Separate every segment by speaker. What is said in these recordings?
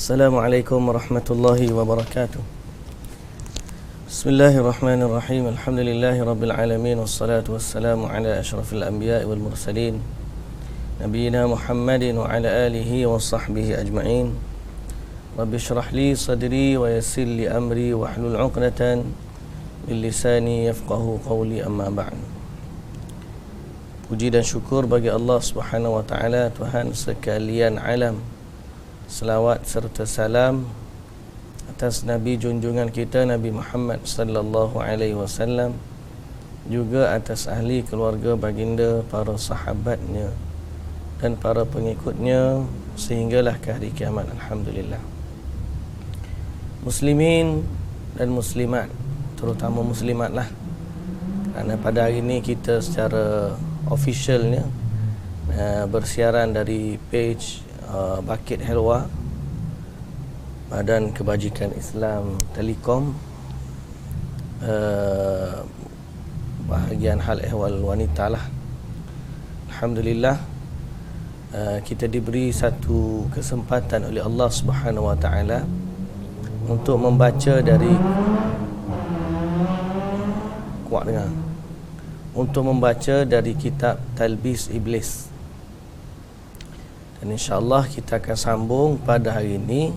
Speaker 1: Assalamualaikum warahmatullahi wabarakatuh. Bismillahirrahmanirrahim. Alhamdulillahi rabbil alamin, wassalatu wassalamu ala asyrafil anbiya'i wal mursalin, nabiyina Muhammadin wa ala alihi wa sahbihi ajma'in. Rabbi shrah li sadri wa yassir li amri wa hlul 'uqdatan min lisani yafqahu qawli, amma ba'd. Puji dan syukur bagi Allah Subhanahu wa taala, Tuhan sekalian alam. Selawat serta salam atas Nabi junjungan kita Nabi Muhammad sallallahu alaihi wasallam, juga atas ahli keluarga baginda, para sahabatnya dan para pengikutnya sehinggalah ke hari kiamat. Alhamdulillah. Muslimin dan muslimat, terutama muslimatlah, kerana pada hari ini kita secara officialnya bersiaran dari page Bakit Helwa, Badan Kebajikan Islam Telekom, bahagian hal ehwal wanita lah. Alhamdulillah, kita diberi satu kesempatan oleh Allah Subhanahu wa taala untuk membaca dari kitab Talbis Iblis. Dan insyaAllah kita akan sambung pada hari ini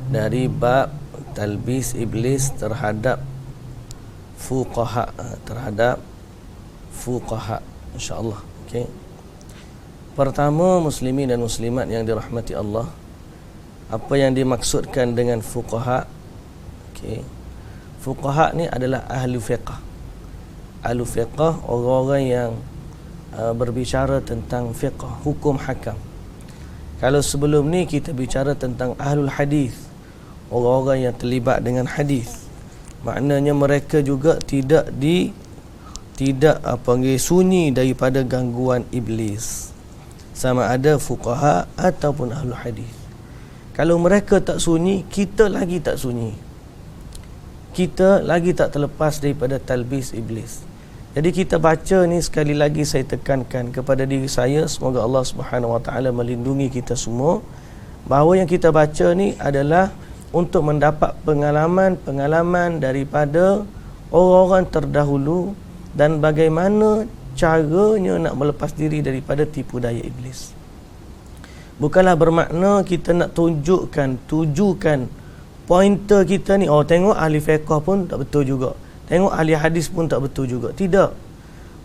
Speaker 1: dari bab Talbis Iblis terhadap fuqaha, insyaAllah. Okay. Pertama, muslimin dan muslimat yang dirahmati Allah, apa yang dimaksudkan dengan fuqaha? Okay. Fuqaha ni adalah ahli fiqh. Ahli fiqh, orang-orang yang berbicara tentang fiqh, hukum hakam. Kalau sebelum ni kita bicara tentang ahlul hadis, orang-orang yang terlibat dengan hadis, maknanya mereka juga tidak sunyi daripada gangguan iblis, sama ada fuqaha ataupun ahlul hadis. Kalau mereka tak sunyi, kita lagi tak sunyi, kita lagi tak terlepas daripada talbis iblis. Jadi kita baca ni, sekali lagi saya tekankan kepada diri saya, semoga Allah Subhanahu wa taala melindungi kita semua, bahawa yang kita baca ni adalah untuk mendapat pengalaman daripada orang-orang terdahulu dan bagaimana caranya nak melepas diri daripada tipu daya iblis. Bukanlah bermakna kita nak tujukan pointer kita ni, tengok ahli fiqh pun tak betul juga, tengok ahli hadis pun tak betul juga. Tidak.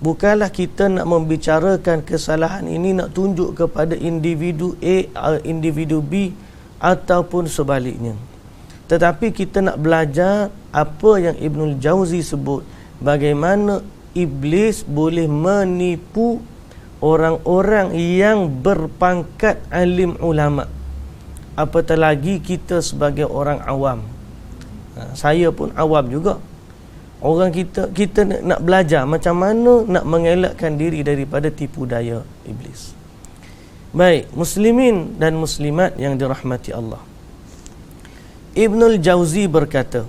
Speaker 1: Bukanlah kita nak membicarakan kesalahan ini nak tunjuk kepada individu A, individu B ataupun sebaliknya. Tetapi kita nak belajar apa yang Ibnul Jauzi sebut, bagaimana iblis boleh menipu orang-orang yang berpangkat alim ulama. Apatah lagi kita sebagai orang awam. Saya pun awam juga. Orang kita nak belajar macam mana nak mengelakkan diri daripada tipu daya iblis. Baik, muslimin dan muslimat yang dirahmati Allah. Ibnul Jauzi berkata,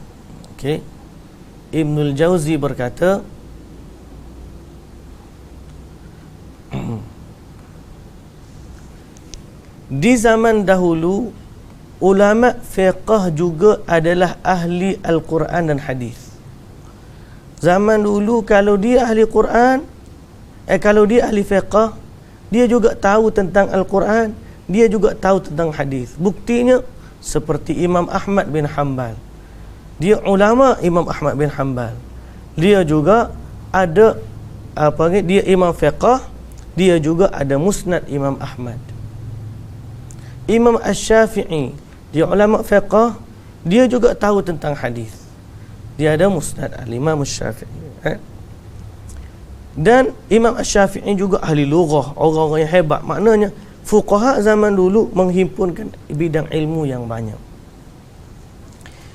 Speaker 1: Ibnul Jauzi berkata, di zaman dahulu ulama fiqh juga adalah ahli Al-Quran dan hadis. Zaman dulu kalau dia ahli Quran, kalau dia ahli fiqh, dia juga tahu tentang Al-Quran, dia juga tahu tentang hadis. Buktinya seperti Imam Ahmad bin Hanbal. Dia ulama Imam Ahmad bin Hanbal. Dia juga ada dia imam fiqh, dia juga ada musnad Imam Ahmad. Imam Asy-Syafi'i, dia ulama fiqh, dia juga tahu tentang hadis. Dia ada musnad Imam Asy-Syafi'i. Dan Imam Asy-Syafi'i juga ahli lughah, orang-orang yang hebat. Maknanya fuqaha zaman dulu menghimpunkan bidang ilmu yang banyak.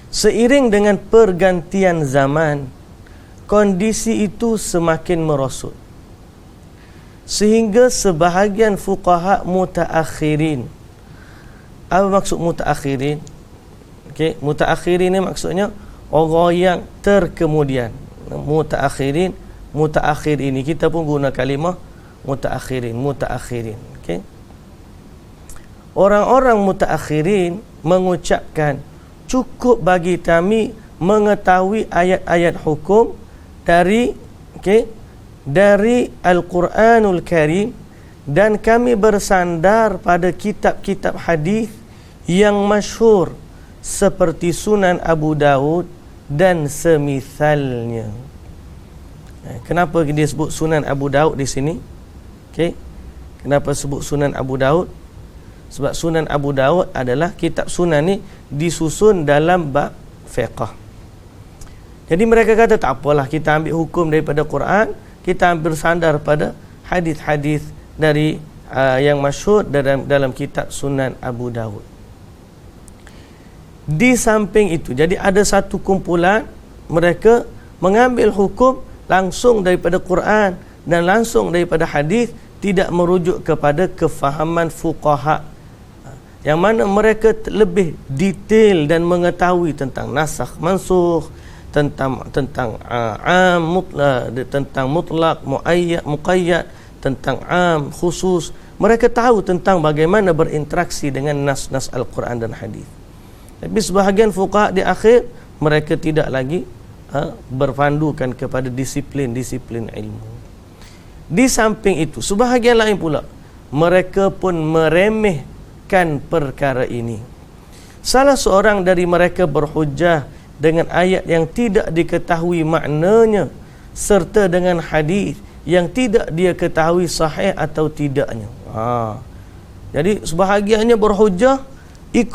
Speaker 1: Seiring dengan pergantian zaman, kondisi itu semakin merosot, sehingga sebahagian fuqaha mutaakhirin. Apa maksud mutaakhirin? Mutaakhirin ni maksudnya orang yang terkemudian. Mutaakhir ini kita pun guna kalimah mutaakhirin. orang-orang mutaakhirin mengucapkan cukup bagi kami mengetahui ayat-ayat hukum dari dari Al-Quranul Karim, dan kami bersandar pada kitab-kitab hadis yang masyhur seperti Sunan Abu Daud dan semisalnya. Kenapa dia sebut Sunan Abu Daud di sini? Kenapa sebut Sunan Abu Daud? Sebab Sunan Abu Daud adalah kitab sunan ni disusun dalam bab fiqh. Jadi mereka kata tak apalah, kita ambil hukum daripada Quran, kita ambil sandar pada hadis-hadis dari yang masyhur dalam kitab Sunan Abu Daud. Di samping itu, jadi ada satu kumpulan mereka mengambil hukum langsung daripada Quran dan langsung daripada hadis, tidak merujuk kepada kefahaman fuqaha, yang mana mereka lebih detail dan mengetahui tentang nasakh mansukh, tentang am mutlak, tentang mutlak muqayyad, tentang am khusus. Mereka tahu tentang bagaimana berinteraksi dengan nas-nas Al-Quran dan hadis. Tapi sebahagian fuqaha di akhir mereka tidak lagi berpandukan kepada disiplin ilmu. Di samping itu, sebahagian lain pula mereka pun meremehkan perkara ini. Salah seorang dari mereka berhujjah dengan ayat yang tidak diketahui maknanya serta dengan hadis yang tidak dia ketahui sahih atau tidaknya. Jadi sebahagiannya berhujjah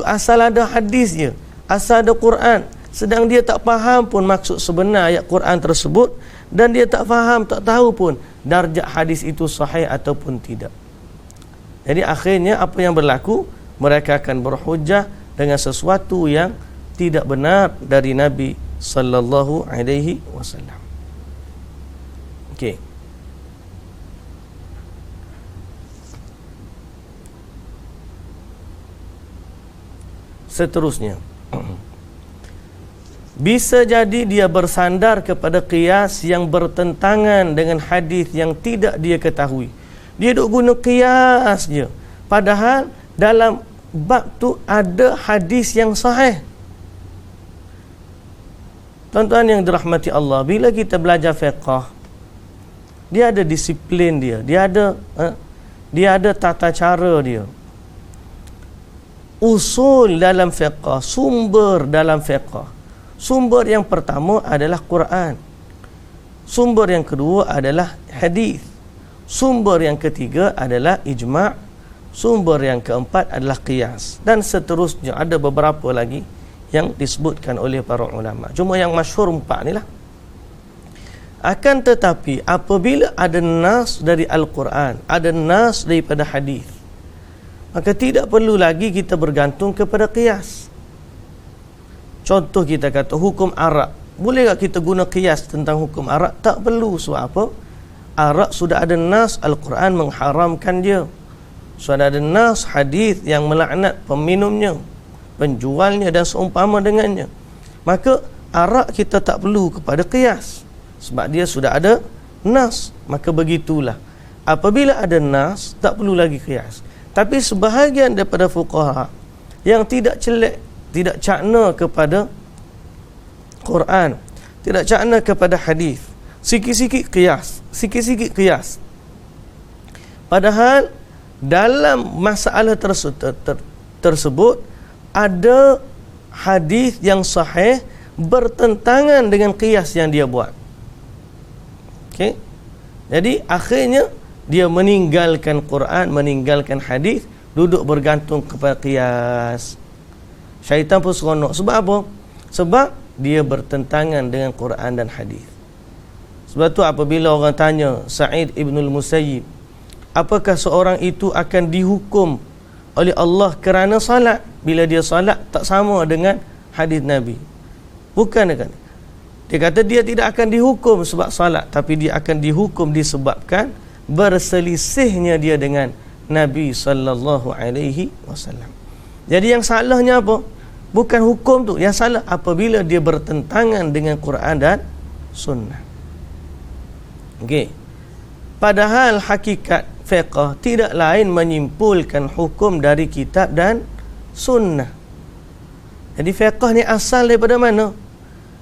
Speaker 1: asal ada hadis je, asal ada Quran, sedang dia tak faham pun maksud sebenar ayat Quran tersebut, dan dia tak faham, tak tahu pun darjat hadis itu sahih ataupun tidak. Jadi akhirnya apa yang berlaku, mereka akan berhujjah dengan sesuatu yang tidak benar dari Nabi sallallahu alaihi wasallam. Okey. Seterusnya, bisa jadi dia bersandar kepada qiyas yang bertentangan dengan hadis yang tidak dia ketahui. Dia duk guna qiyas je, padahal dalam bab tu ada hadis yang sahih. Tuan-tuan yang dirahmati Allah, bila kita belajar fiqh, dia ada disiplin dia, dia ada tata cara dia. Usul dalam fiqh, sumber dalam fiqh. Sumber yang pertama adalah Quran. Sumber yang kedua adalah hadis. Sumber yang ketiga adalah ijma'. Sumber yang keempat adalah qiyas. Dan seterusnya, ada beberapa lagi yang disebutkan oleh para ulama. Cuma yang masyhur empat ni lah. Akan tetapi apabila ada nas dari Al-Quran, ada nas daripada hadis, maka tidak perlu lagi kita bergantung kepada qiyas. Contoh kita kata hukum arak, boleh tak kita guna qiyas tentang hukum arak? Tak perlu. Sebab apa? Arak sudah ada nas Al-Quran mengharamkan dia, sudah ada nas hadis yang melaknat peminumnya, penjualnya dan seumpama dengannya. Maka arak kita tak perlu kepada qiyas, sebab dia sudah ada nas. Maka begitulah, apabila ada nas tak perlu lagi qiyas. Tapi sebahagian daripada fuqaha yang tidak celik, tidak cakna kepada Quran, tidak cakna kepada hadis, sikit-sikit qiyas, sikit-sikit qiyas. Padahal dalam masalah tersebut ada hadis yang sahih bertentangan dengan qiyas yang dia buat. Okey. Jadi akhirnya dia meninggalkan Quran, meninggalkan hadis, duduk bergantung kepada qiyas. Syaitan pun seronok. Sebab apa? Sebab dia bertentangan dengan Quran dan hadis. Sebab tu apabila orang tanya Sa'id ibn al-Musayyib, apakah seorang itu akan dihukum oleh Allah kerana salat, bila dia salat tak sama dengan hadis Nabi? Bukan kan? Dia kata dia tidak akan dihukum sebab salat, tapi dia akan dihukum disebabkan berselisihnya dia dengan Nabi sallallahu alaihi wasallam. Jadi yang salahnya apa? Bukan hukum tu, yang salah apabila dia bertentangan dengan Quran dan sunnah. Okey. Padahal hakikat fiqh tidak lain menyimpulkan hukum dari kitab dan sunnah. Jadi fiqh ni asal daripada mana?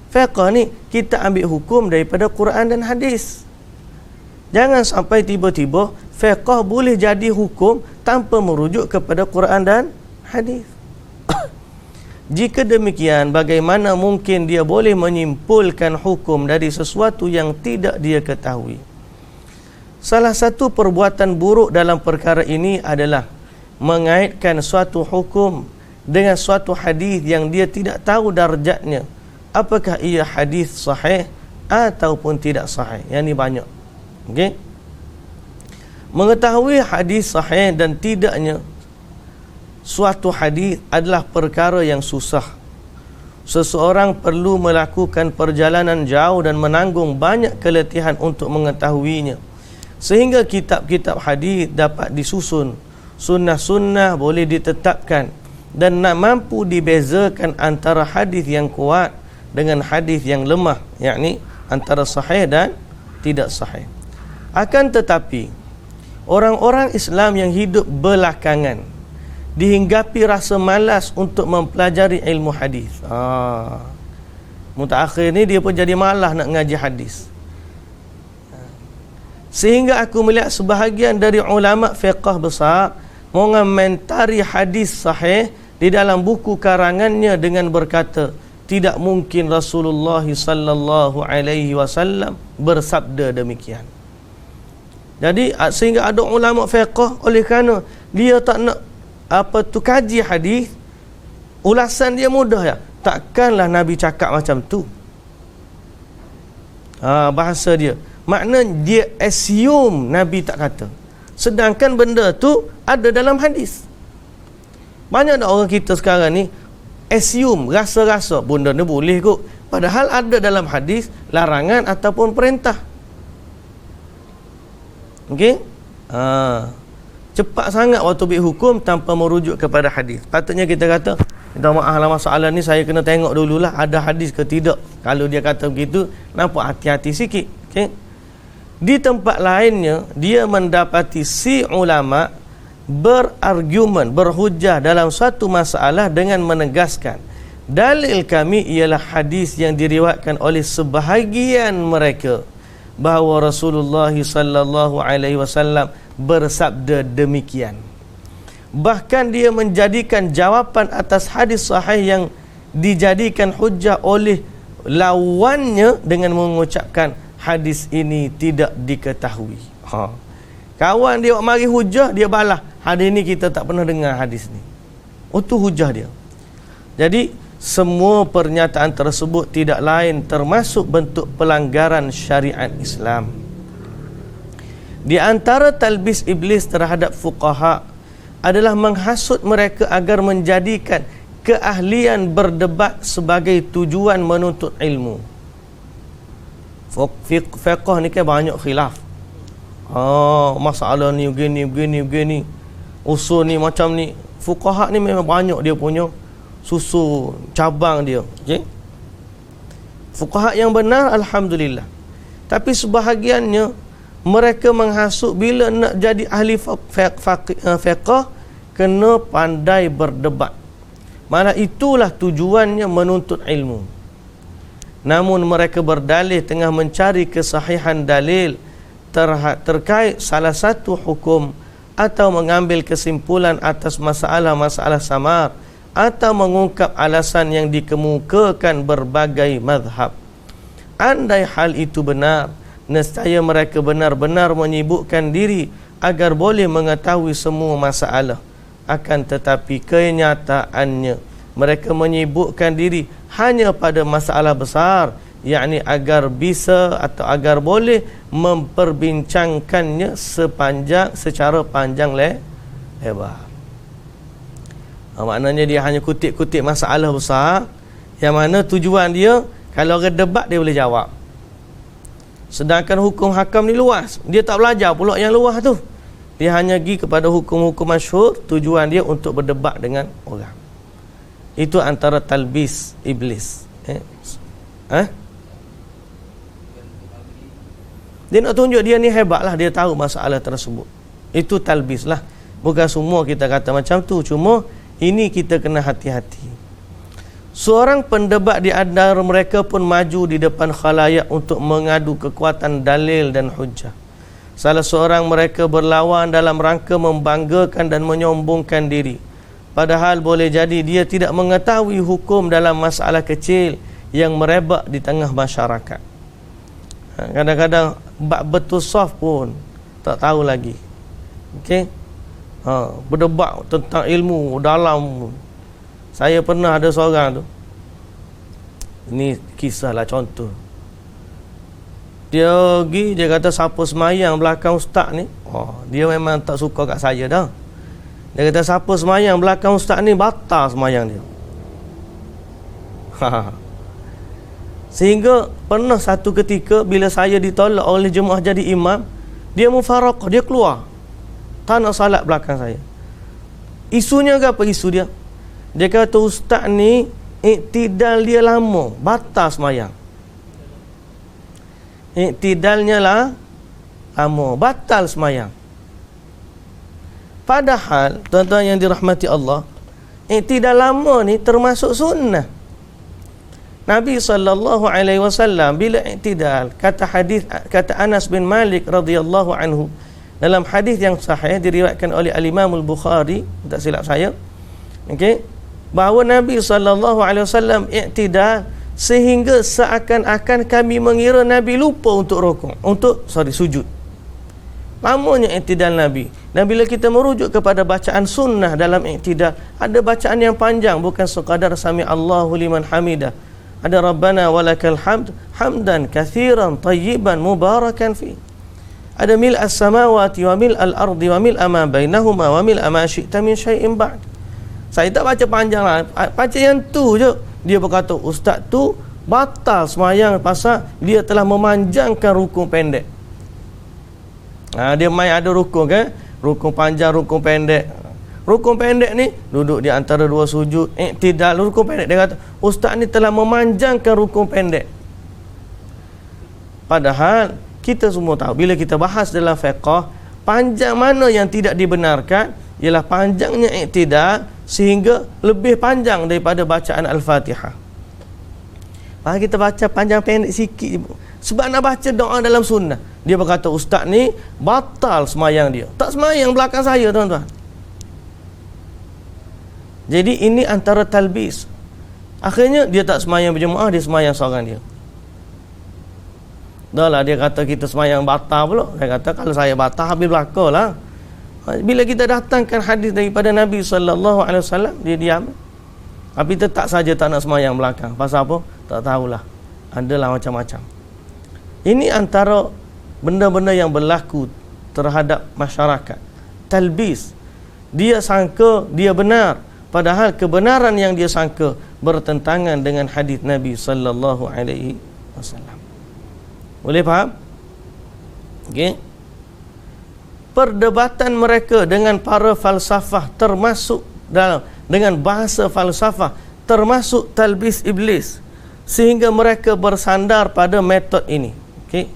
Speaker 1: Fiqh ni kita ambil hukum daripada Quran dan hadis. Jangan sampai tiba-tiba fiqh boleh jadi hukum tanpa merujuk kepada Quran dan hadis. Jika demikian, bagaimana mungkin dia boleh menyimpulkan hukum dari sesuatu yang tidak dia ketahui? Salah satu perbuatan buruk dalam perkara ini adalah mengaitkan suatu hukum dengan suatu hadis yang dia tidak tahu darjatnya. Apakah ia hadis sahih ataupun tidak sahih? Yang ini banyak. Okey? Mengetahui hadis sahih dan tidaknya suatu hadis adalah perkara yang susah. Seseorang perlu melakukan perjalanan jauh dan menanggung banyak keletihan untuk mengetahuinya. Sehingga kitab-kitab hadis dapat disusun, sunnah-sunnah boleh ditetapkan dan nak mampu dibezakan antara hadis yang kuat dengan hadis yang lemah, yakni antara sahih dan tidak sahih. Akan tetapi orang-orang Islam yang hidup belakangan dihinggapi rasa malas untuk mempelajari ilmu hadis. Mutaakhir ni dia pun jadi malas nak ngaji hadis. Sehingga aku melihat sebahagian dari ulama fiqh besar mengomentari hadis sahih di dalam buku karangannya dengan berkata, tidak mungkin Rasulullah sallallahu alaihi wasallam bersabda demikian. Jadi sehingga ada ulama fiqh oleh kerana dia tak nak kaji hadis, ulasan dia mudah ya. Takkanlah Nabi cakap macam tu. Bahasa dia. Maknanya dia assume Nabi tak kata. Sedangkan benda tu ada dalam hadis. Banyak dah orang kita sekarang ni assume, rasa-rasa benda ni boleh kot. Padahal ada dalam hadis larangan ataupun perintah. Okey? Cepat sangat waktu ambil hukum tanpa merujuk kepada hadis. Patutnya kita kata, minta maaf lah masalah ni saya kena tengok dululah ada hadis ke tidak. Kalau dia kata begitu, nampak hati-hati sikit. Okay? Di tempat lainnya, dia mendapati si ulama berargumen, berhujah dalam suatu masalah dengan menegaskan, dalil kami ialah hadis yang diriwayatkan oleh sebahagian mereka bahawa Rasulullah sallallahu alaihi wasallam bersabda demikian. Bahkan dia menjadikan jawapan atas hadis sahih yang dijadikan hujah oleh lawannya dengan mengucapkan hadis ini tidak diketahui. Kawan dia mari hujah, dia balas, hadis ni kita tak pernah dengar hadis ni. Itu hujah dia. Jadi semua pernyataan tersebut tidak lain termasuk bentuk pelanggaran syariat Islam. Di antara talbis iblis terhadap fuqaha adalah menghasut mereka agar menjadikan keahlian berdebat sebagai tujuan menuntut ilmu. Fiqh ni kan banyak khilaf. Masalah ni begini. Usul ni macam ni. Fuqaha ni memang banyak dia punya susun cabang dia. Okay? Fuqaha yang benar alhamdulillah. Tapi sebahagiannya mereka menghasut bila nak jadi ahli fiqh kena pandai berdebat. Malah itulah tujuannya menuntut ilmu. Namun mereka berdalih tengah mencari kesahihan dalil terkait salah satu hukum atau mengambil kesimpulan atas masalah-masalah samar atau mengungkap alasan yang dikemukakan berbagai mazhab. Andai hal itu benar, nescaya mereka benar-benar menyibukkan diri agar boleh mengetahui semua masalah. Akan tetapi kenyataannya mereka menyibukkan diri hanya pada masalah besar, yakni agar bisa atau agar boleh memperbincangkannya secara panjang lebar. Maknanya dia hanya kutip-kutip masalah besar yang mana tujuan dia kalau orang debat dia boleh jawab. Sedangkan hukum hakam ni luas. Dia tak belajar pula yang luas tu. Dia hanya pergi kepada hukum-hukum masyhur, tujuan dia untuk berdebat dengan orang. Itu antara talbis iblis. Dia nak tunjuk dia ni hebat lah, dia tahu masalah tersebut. Itu talbis lah. Bukan semua kita kata macam tu, cuma ini kita kena hati-hati. Seorang pendebat di antara mereka pun maju di depan khalayak untuk mengadu kekuatan dalil dan hujah. Salah seorang mereka berlawan dalam rangka membanggakan dan menyombongkan diri, padahal boleh jadi dia tidak mengetahui hukum dalam masalah kecil yang merebak di tengah masyarakat. Kadang-kadang bab betul saf pun tak tahu lagi. Okey. Berdebat tentang ilmu dalam. Saya pernah ada seorang tu. Ini kisahlah contoh. Dia pergi, dia kata siapa semayang belakang ustaz ni, dia memang tak suka kat saya dah. Dia kata siapa semayang belakang ustaz ni batal semayang dia. Sehingga pernah satu ketika bila saya ditolak oleh jemaah jadi imam, dia mufaraqah, dia keluar. Tak nak salat belakang saya. Isunya ke apa isu dia? Dia kata ustaz ni iktidal dia lama, batal semayang. Iktidalnya lah lama, batal semayang. Padahal tuan-tuan yang dirahmati Allah, iktidal lama ni termasuk sunnah. Nabi SAW bila iktidal, kata Anas bin Malik radhiyallahu anhu dalam hadis yang sahih diriwayatkan oleh Al-Imam Al-Bukhari, tak silap saya, okey, bahawa Nabi SAW iktidal sehingga seakan-akan kami mengira Nabi lupa untuk rukuk, sujud. Lamanya iktidal Nabi. Dan bila kita merujuk kepada bacaan sunnah dalam iktidal, ada bacaan yang panjang, bukan sekadar sami Allahu liman hamidah. Ada Rabbana walakal hamd hamdan kathiran tayyiban mubarakan fi. Ada mil as-samawati wa mil al-ardi wa mil ma bainahuma wa mil ma syi'ta min syai'in ba'd. Saya tak baca panjang lah, baca yang tu je. Dia berkata ustaz tu batal semayang pasal dia telah memanjangkan rukun pendek. Dia main ada rukun kan, rukun panjang, rukun pendek. Rukun pendek ni duduk di antara dua sujud, iktidal. Rukun pendek, dia kata ustaz ni telah memanjangkan rukun pendek. Padahal kita semua tahu bila kita bahas dalam fiqh, panjang mana yang tidak dibenarkan ialah panjangnya iktidal sehingga lebih panjang daripada bacaan Al-Fatihah. Kita baca panjang pendek sikit sebab nak baca doa dalam sunnah. Dia berkata ustaz ni batal semayang dia. Tak semayang belakang saya, tuan-tuan. Jadi ini antara talbis. Akhirnya dia tak semayang berjemaah, dia semayang seorang dia. Dah lah dia kata kita semayang batal pula. Dia kata kalau saya batal habis belakang lah. Bila kita datangkan hadis daripada Nabi SAW, dia diam. Tapi tetap saja tak nak semayang belakang. Pasal apa? Tak tahulah. Adalah macam-macam. Ini antara benda-benda yang berlaku terhadap masyarakat. Talbis. Dia sangka dia benar, padahal kebenaran yang dia sangka bertentangan dengan hadis Nabi SAW. Boleh faham? Okey. Perdebatan mereka dengan para falsafah termasuk dengan bahasa falsafah termasuk talbis iblis, sehingga mereka bersandar pada metod ini. Okey.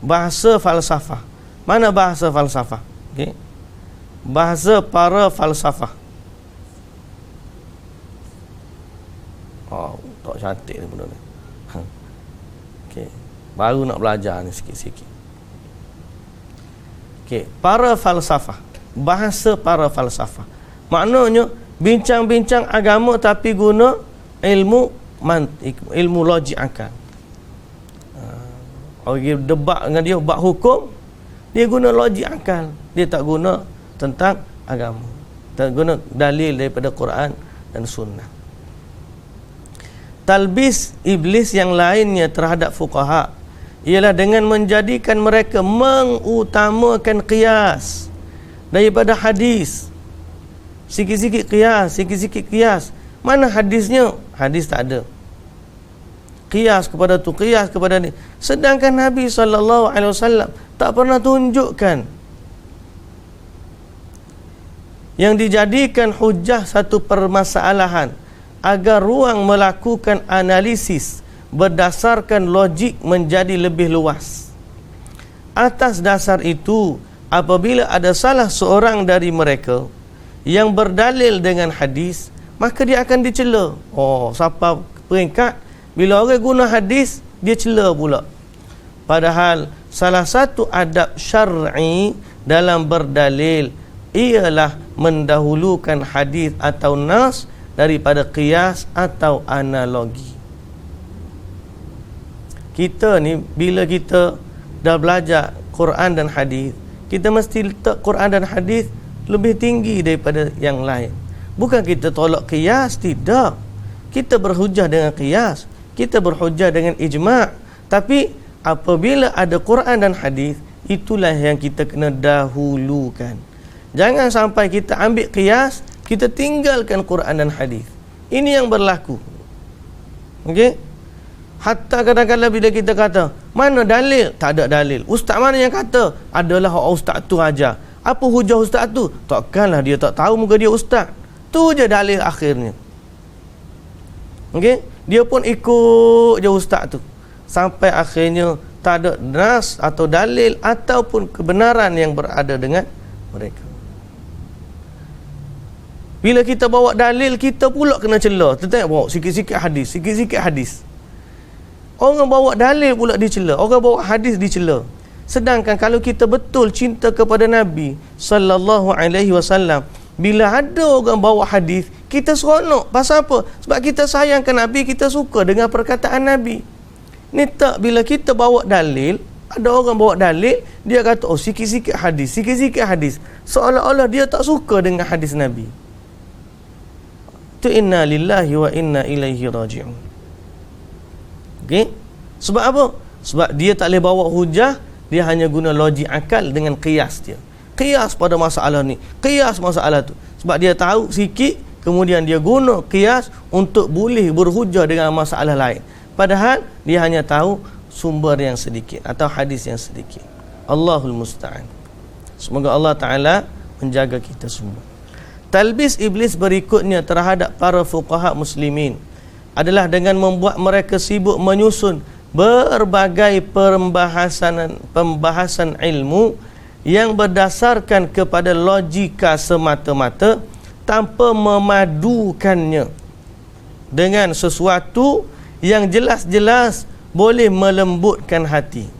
Speaker 1: Bahasa falsafah. Mana bahasa falsafah? Okey. Bahasa para falsafah. Tak cantik ni benda ni. Okey. Baru nak belajar ni sikit-sikit. Okey, para falsafah. Bahasa para falsafah. Maknanya bincang-bincang agama tapi guna ilmu mantik, ilmu logik akal. Orang debat dengan dia bab hukum, dia guna logik akal. Dia tak guna tentang agama. Tak guna dalil daripada Quran dan sunnah. Talbis iblis yang lainnya terhadap fuqaha ialah dengan menjadikan mereka mengutamakan qiyas daripada hadis. Sikit-sikit qiyas. Mana hadisnya? Hadis tak ada. Qiyas kepada tu, qiyas kepada ni. Sedangkan Nabi SAW tak pernah tunjukkan yang dijadikan hujah satu permasalahan agar ruang melakukan analisis berdasarkan logik menjadi lebih luas. Atas dasar itu, apabila ada salah seorang dari mereka yang berdalil dengan hadis, maka dia akan dicela. Oh, siapa peringkat bila orang guna hadis, dia cela pula. Padahal salah satu adab syar'i dalam berdalil ialah mendahulukan hadis atau nas daripada qiyas atau analogi. Kita ni bila kita dah belajar Quran dan hadis, kita mesti letak Quran dan hadis lebih tinggi daripada yang lain. Bukan kita tolak qiyas, tidak. Kita berhujah dengan qiyas, kita berhujah dengan ijma'. Tapi apabila ada Quran dan hadis, itulah yang kita kena dahulukan. Jangan sampai kita ambil qiyas, kita tinggalkan Quran dan hadis. Ini yang berlaku. Okey? Hatta kadang-kadang bila kita kata, mana dalil? Tak ada dalil. Ustaz mana yang kata? Adalah ustaz tu ajar. Apa hujah ustaz tu? Takkanlah dia tak tahu muka dia ustaz. Tu je dalil akhirnya. Okey? Dia pun ikut je ustaz tu. Sampai akhirnya tak ada nas atau dalil ataupun kebenaran yang berada dengan mereka. Bila kita bawa dalil, kita pula kena cela. Tentang bawa sikit-sikit hadis, sikit-sikit hadis. Orang bawa dalil pula dicela, orang bawa hadis dicela. Sedangkan kalau kita betul cinta kepada Nabi sallallahu alaihi wasallam, bila ada orang bawa hadis, kita seronok. Pasal apa? Sebab kita sayangkan Nabi, kita suka dengan perkataan Nabi. Ni tak, bila kita bawa dalil, ada orang bawa dalil, dia kata, oh sikit-sikit hadis, sikit-sikit hadis. Seolah-olah dia tak suka dengan hadis Nabi. Itu inna lillahi wa inna ilaihi raji'un. Okey? Sebab apa? Sebab dia tak boleh bawa hujah, dia hanya guna logik akal dengan qiyas dia. Qiyas pada masalah ni, qiyas masalah tu. Sebab dia tahu sikit, kemudian dia guna qiyas untuk boleh berhujah dengan masalah lain. Padahal dia hanya tahu sumber yang sedikit atau hadis yang sedikit. Allahul musta'an. Semoga Allah Ta'ala menjaga kita semua. Talbis iblis berikutnya terhadap para fuqaha muslimin adalah dengan membuat mereka sibuk menyusun berbagai pembahasan ilmu yang berdasarkan kepada logika semata-mata tanpa memadukannya dengan sesuatu yang jelas-jelas boleh melembutkan hati.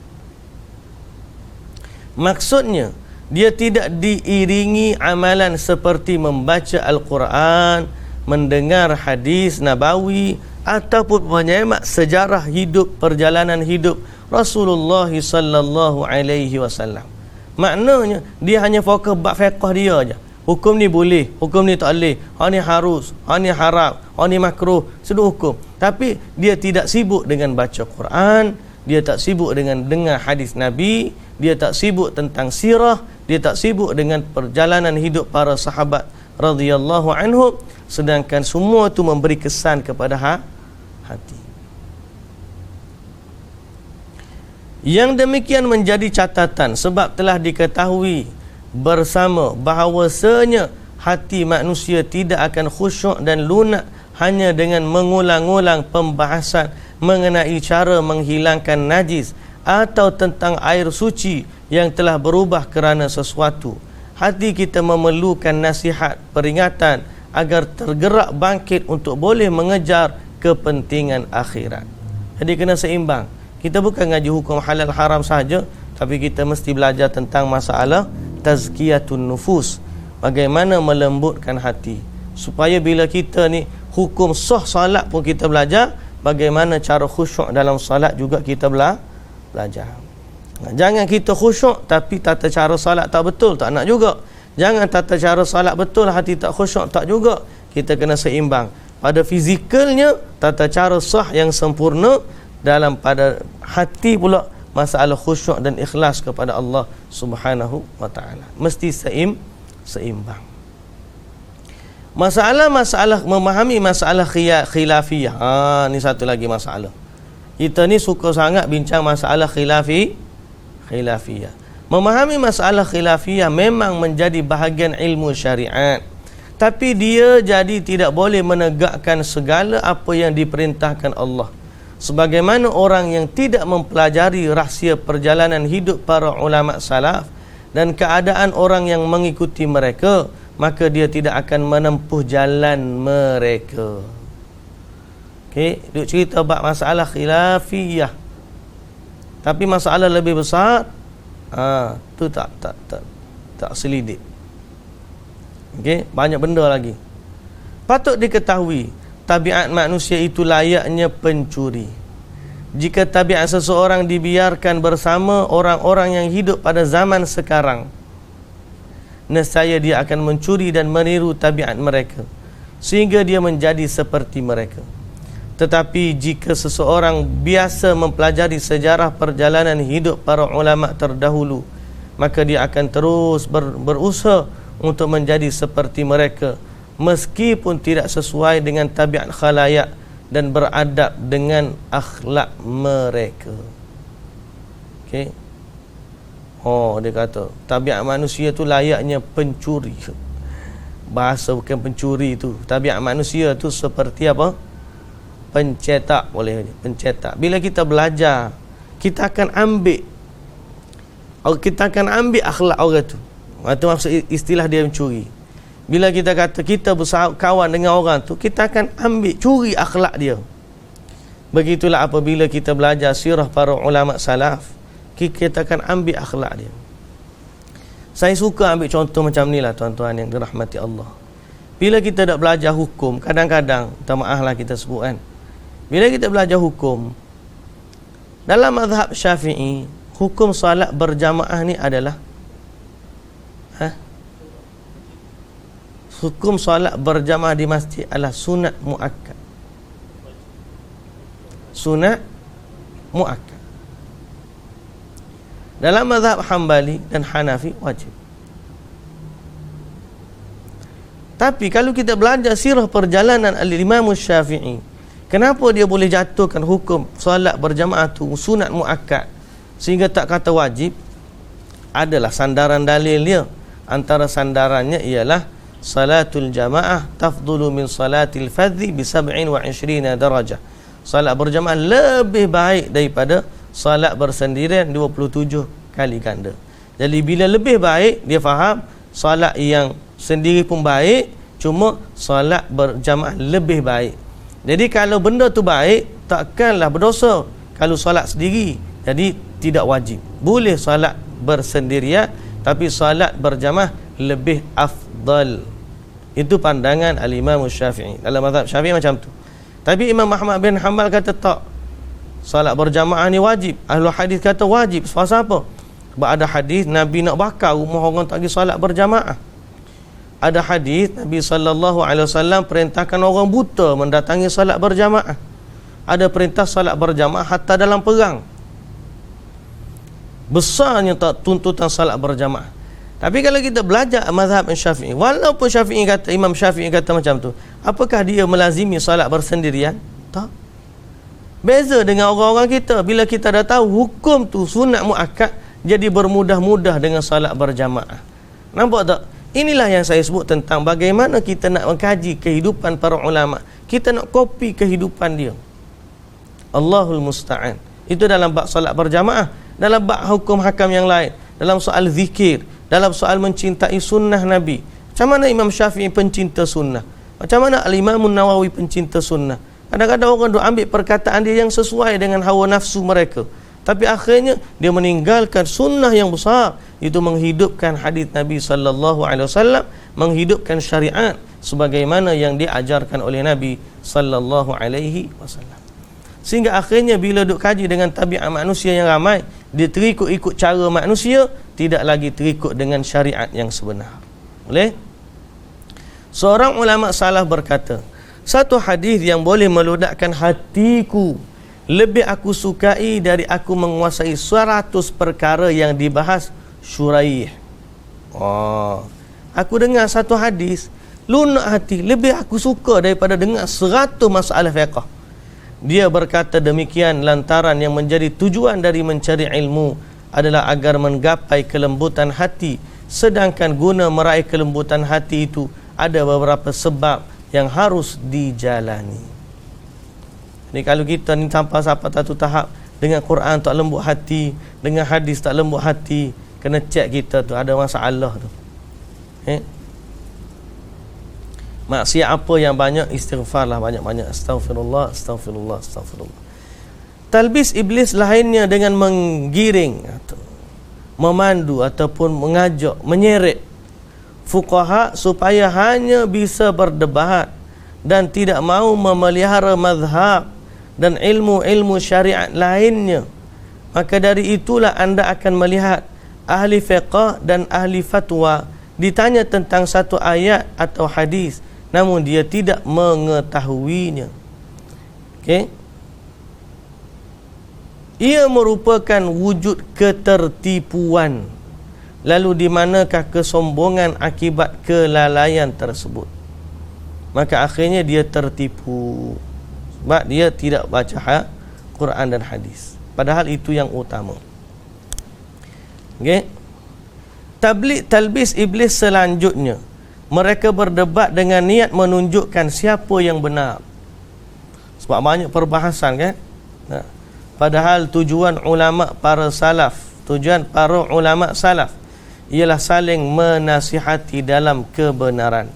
Speaker 1: Maksudnya, dia tidak diiringi amalan seperti membaca Al-Quran, mendengar hadis nabawi ataupun menyemak sejarah hidup, perjalanan hidup Rasulullah sallallahu alaihi wasallam. Maknanya dia hanya fokus bab fiqh dia aja. Hukum ni boleh, hukum ni tak boleh, hak ni harus, hak ni haram, hak ni makruh, seluruh hukum. Tapi dia tidak sibuk dengan baca Quran, dia tak sibuk dengan dengar hadis Nabi, dia tak sibuk tentang sirah, dia tak sibuk dengan perjalanan hidup para sahabat radhiyallahu anhum. Sedangkan semua itu memberi kesan kepada hati. Yang demikian menjadi catatan sebab telah diketahui bersama bahawasanya hati manusia tidak akan khusyuk dan lunak hanya dengan mengulang-ulang pembahasan mengenai cara menghilangkan najis atau tentang air suci yang telah berubah kerana sesuatu. Hati kita memerlukan nasihat, peringatan agar tergerak bangkit untuk boleh mengejar kepentingan akhirat. Jadi kena seimbang. Kita bukan ngaji hukum halal haram saja, tapi kita mesti belajar tentang masalah tazkiyatun nufus. Bagaimana melembutkan hati. Supaya bila kita ni hukum sah salat pun kita belajar, bagaimana cara khusyuk dalam salat juga kita belajar. Jangan kita khusyuk tapi tata cara salat tak betul, tak nak juga. Jangan tata cara salat betul, hati tak khusyuk, tak juga. Kita kena seimbang. Pada fizikalnya, tata cara sah yang sempurna, dalam pada hati pula masalah khusyuk dan ikhlas kepada Allah Subhanahu wa taala. Mesti seimbang. Masalah-masalah memahami masalah khilafiyah. Ni satu lagi masalah. Kita ni suka sangat bincang masalah khilafiyah. Memahami masalah khilafiyah memang menjadi bahagian ilmu syariat. Tapi dia jadi tidak boleh menegakkan segala apa yang diperintahkan Allah. Sebagaimana orang yang tidak mempelajari rahsia perjalanan hidup para ulama salaf dan keadaan orang yang mengikuti mereka, maka dia tidak akan menempuh jalan mereka. Okey, duk cerita bab masalah khilafiyah. Tapi masalah lebih besar, tu tak selidik. Okey, banyak benda lagi. Patut diketahui, tabiat manusia itu layaknya pencuri. Jika tabiat seseorang dibiarkan bersama orang-orang yang hidup pada zaman sekarang, nescaya dia akan mencuri dan meniru tabiat mereka, sehingga dia menjadi seperti mereka. Tetapi jika seseorang biasa mempelajari sejarah perjalanan hidup para ulama terdahulu, maka dia akan terus berusaha untuk menjadi seperti mereka, meskipun tidak sesuai dengan tabiat khalayak dan beradab dengan akhlak mereka. Okey. Dia kata tabiat manusia tu layaknya pencuri. Bahasa bukan pencuri tu. Tabiat manusia tu seperti apa? Pencetak, boleh pencetak. Bila kita belajar, kita akan ambil akhlak orang tu. Itu maksud istilah dia mencuri. Bila kita kata kita berkawan dengan orang tu, kita akan ambil curi akhlak dia. Begitulah apabila kita belajar sirah para ulama salaf, kita akan ambil akhlak dia. Saya suka ambil contoh macam ni lah tuan-tuan yang dirahmati Allah. Bila kita dah belajar hukum, kadang-kadang, minta maaf lah kita sebut kan, bila kita belajar hukum, dalam mazhab Syafi'i, hukum salat berjamaah ni adalah hukum solat berjamaah di masjid adalah sunat muakkad. Sunat muakkad. Dalam mazhab Hambali dan Hanafi wajib. Tapi kalau kita belajar sirah perjalanan Al-Imam Syafi'i, kenapa dia boleh jatuhkan hukum solat berjamaah tu sunat muakkad sehingga tak kata wajib? Adalah sandaran dalil dia. Antara sandarannya ialah salatul jamaah tafdulu min salatil fadhi bi 27 darajah. Salat berjamaah lebih baik daripada salat bersendirian 27 kali ganda. Jadi bila lebih baik, dia faham salat yang sendiri pun baik, cuma salat berjamaah lebih baik. Jadi kalau benda tu baik, takkanlah berdosa kalau salat sendiri. Jadi tidak wajib. Boleh salat bersendirian, tapi salat berjamaah lebih afdal. Itu pandangan Al-Imam Syafi'i. Dalam mazhab Syafi'i macam tu. Tapi Imam Ahmad bin Hanbal kata tak. Salat berjamaah ni wajib. Ahlul hadis kata wajib. Sebab apa? Sebab ada hadis Nabi nak bakar rumah orang tak pergi salat berjamaah. Ada hadis Nabi SAW perintahkan orang buta mendatangi salat berjamaah. Ada perintah salat berjamaah hatta dalam perang. Besarnya tak tuntutan salat berjamaah. Tapi kalau kita belajar mazhab Syafi'i, walaupun Imam Syafi'i kata macam tu, apakah dia melazimi salat bersendirian? Tak. Beza dengan orang-orang kita. Bila kita dah tahu hukum tu sunat muakkad, jadi bermudah-mudah dengan salat berjamaah. Nampak tak? Inilah yang saya sebut tentang bagaimana kita nak mengkaji kehidupan para ulama. Kita nak kopi kehidupan dia. Allahul musta'an. Itu dalam bab salat berjamaah. Dalam bab hukum hakam yang lain, dalam soal zikir, dalam soal mencintai sunnah Nabi. Macam mana Imam Syafi'i pencinta sunnah? Macam mana Al-Imam Nawawi pencinta sunnah? Kadang-kadang orang duk ambil perkataan dia yang sesuai dengan hawa nafsu mereka. Tapi akhirnya dia meninggalkan sunnah yang besar, itu menghidupkan hadis Nabi SAW, menghidupkan syariat sebagaimana yang diajarkan oleh Nabi SAW. Sehingga akhirnya bila duk kaji dengan tabiat manusia yang ramai, dia terikut-ikut cara manusia, tidak lagi terikut dengan syariat yang sebenar. Boleh? Seorang ulama salaf berkata, satu hadis yang boleh meludakkan hatiku, lebih aku sukai dari aku menguasai 100 perkara yang dibahas syuraih. Aku dengar satu hadis, lunak hati, lebih aku suka daripada dengar 100 masalah fiqh. Dia berkata demikian lantaran yang menjadi tujuan dari mencari ilmu adalah agar menggapai kelembutan hati, sedangkan guna meraih kelembutan hati itu ada beberapa sebab yang harus dijalani. Jadi kalau kita ni sampai satu tahap dengan Quran tak lembut hati, dengan hadis tak lembut hati, kena check kita tu ada masalah tu. Maksiat apa yang banyak, istighfarlah banyak-banyak. Astaghfirullah, astaghfirullah, astaghfirullah. Talbis iblis lainnya dengan menggiring atau memandu ataupun mengajak, menyeret fuqaha supaya hanya bisa berdebat dan tidak mau memelihara mazhab dan ilmu-ilmu syariat lainnya. Maka dari itulah anda akan melihat ahli fiqh dan ahli fatwa ditanya tentang satu ayat atau hadis, namun dia tidak mengetahuinya. Okey. Ia merupakan wujud ketertipuan. Lalu di manakah kesombongan akibat kelalaian tersebut? Maka akhirnya dia tertipu sebab dia tidak baca Quran dan hadis, padahal itu yang utama. Okey. Talbis iblis selanjutnya, mereka berdebat dengan niat menunjukkan siapa yang benar. Sebab banyak perbahasan kan. Padahal tujuan para ulama salaf ialah saling menasihati dalam kebenaran.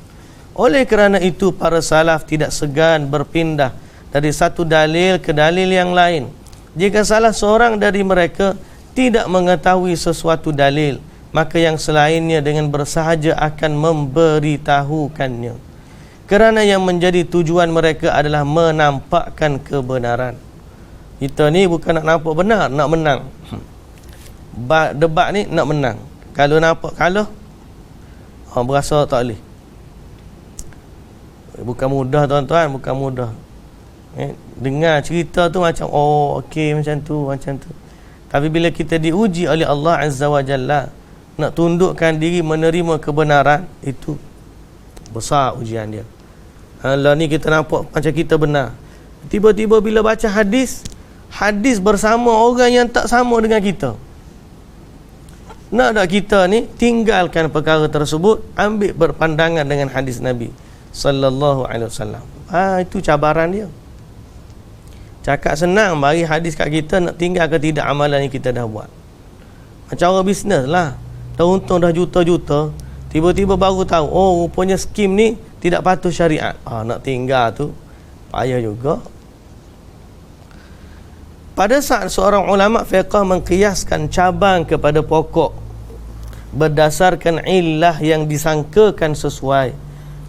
Speaker 1: Oleh kerana itu para salaf tidak segan berpindah dari satu dalil ke dalil yang lain. Jika salah seorang dari mereka tidak mengetahui sesuatu dalil, maka yang selainnya dengan bersahaja akan memberitahukannya. Kerana yang menjadi tujuan mereka adalah menampakkan kebenaran. Kita ni bukan nak nampak benar, nak menang. Debat ni nak menang. Kalau nampak kalah, berasa tak boleh. Bukan mudah tuan-tuan, bukan mudah. Dengar cerita tu macam okey macam tu. Tapi bila kita diuji oleh Allah Azza wa Jalla, nak tundukkan diri menerima kebenaran, itu besar ujian dia. Lah ni kita nampak macam kita benar. Tiba-tiba bila baca hadis bersama orang yang tak sama dengan kita. Nak tak kita ni tinggalkan perkara tersebut, ambil berpandangan dengan hadis Nabi sallallahu alaihi wasallam. Itu cabaran dia. Cakap senang, bagi hadis kat kita, nak tinggal ke tidak amalan yang kita dah buat. Macam orang bisnes lah, dah untung dah juta-juta, tiba-tiba baru tahu, rupanya skim ni tidak patuh syariat. Nak tinggal tu payah juga. Pada saat seorang ulama fiqh mengkiaskan cabang kepada pokok berdasarkan illah yang disangkakan sesuai,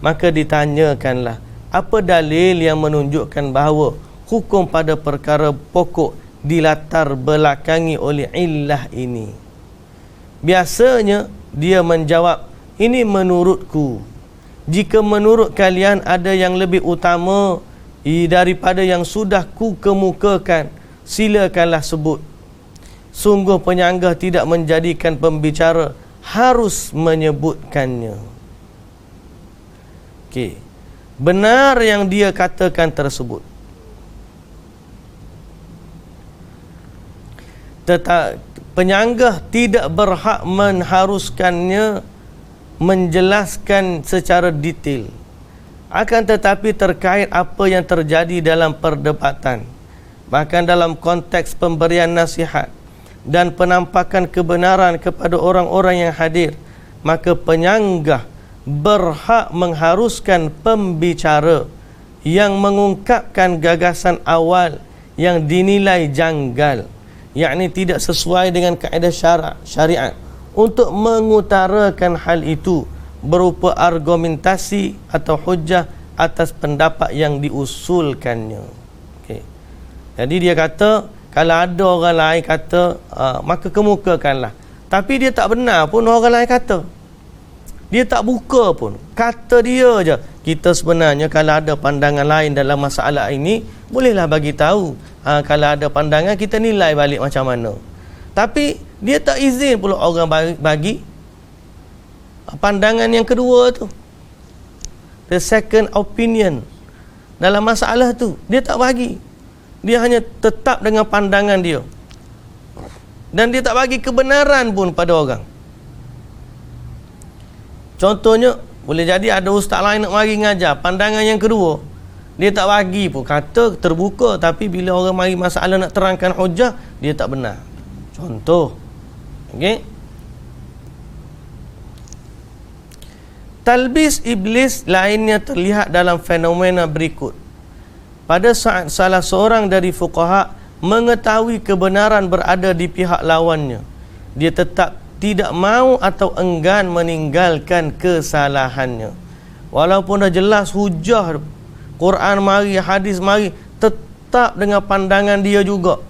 Speaker 1: maka ditanyakanlah, apa dalil yang menunjukkan bahawa hukum pada perkara pokok dilatar belakangi oleh illah ini? Biasanya dia menjawab, ini menurutku. Jika menurut kalian ada yang lebih utama daripada yang sudah ku kemukakan, silakanlah sebut. Sungguh penyanggah tidak menjadikan pembicara harus menyebutkannya. Okey. Benar yang dia katakan tersebut. Penyanggah tidak berhak mengharuskannya menjelaskan secara detail. Akan tetapi terkait apa yang terjadi dalam perdebatan, bahkan dalam konteks pemberian nasihat dan penampakan kebenaran kepada orang-orang yang hadir, maka penyanggah berhak mengharuskan pembicara yang mengungkapkan gagasan awal yang dinilai janggal, yakni tidak sesuai dengan kaedah syariat, untuk mengutarakan hal itu berupa argumentasi atau hujah atas pendapat yang diusulkannya. Okey. Jadi dia kata, kalau ada orang lain kata, maka kemukakanlah. Tapi dia tak benar pun orang lain kata. Dia tak buka pun. Kata dia je. Kita sebenarnya kalau ada pandangan lain dalam masalah ini, bolehlah bagi tahu. Kalau ada pandangan, kita nilai balik macam mana. Tapi dia tak izin pula orang bagi pandangan yang kedua tu. The second opinion. Dalam masalah tu, dia tak bagi. Dia hanya tetap dengan pandangan dia. Dan dia tak bagi kebenaran pun pada orang. Contohnya, boleh jadi ada ustaz lain nak mari ngajar, pandangan yang kedua, dia tak bagi pun. Kata terbuka, tapi bila orang mari masalah nak terangkan hujah, dia tak benar. Contoh. Okey. Talbis iblis lainnya terlihat dalam fenomena berikut. Pada saat salah seorang dari fuqaha mengetahui kebenaran berada di pihak lawannya, dia tetap tidak mau atau enggan meninggalkan kesalahannya. Walaupun dah jelas hujah, Quran mari, hadis mari, tetap dengan pandangan dia juga.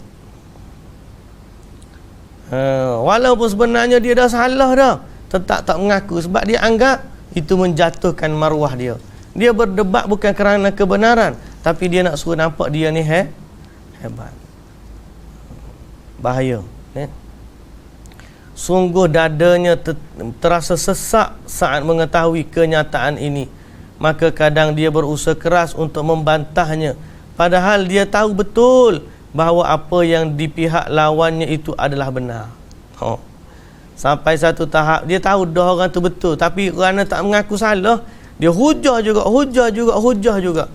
Speaker 1: Walaupun sebenarnya dia dah salah dah, tetap tak mengaku sebab dia anggap itu menjatuhkan maruah dia. Dia berdebat bukan kerana kebenaran, tapi dia nak suruh nampak dia ni hebat. Bahaya. Sungguh dadanya terasa sesak saat mengetahui kenyataan ini. Maka kadang dia berusaha keras untuk membantahnya, padahal dia tahu betul bahawa apa yang di pihak lawannya itu adalah benar. Sampai satu tahap dia tahu dah orang tu betul, tapi kerana tak mengaku salah, dia hujah juga.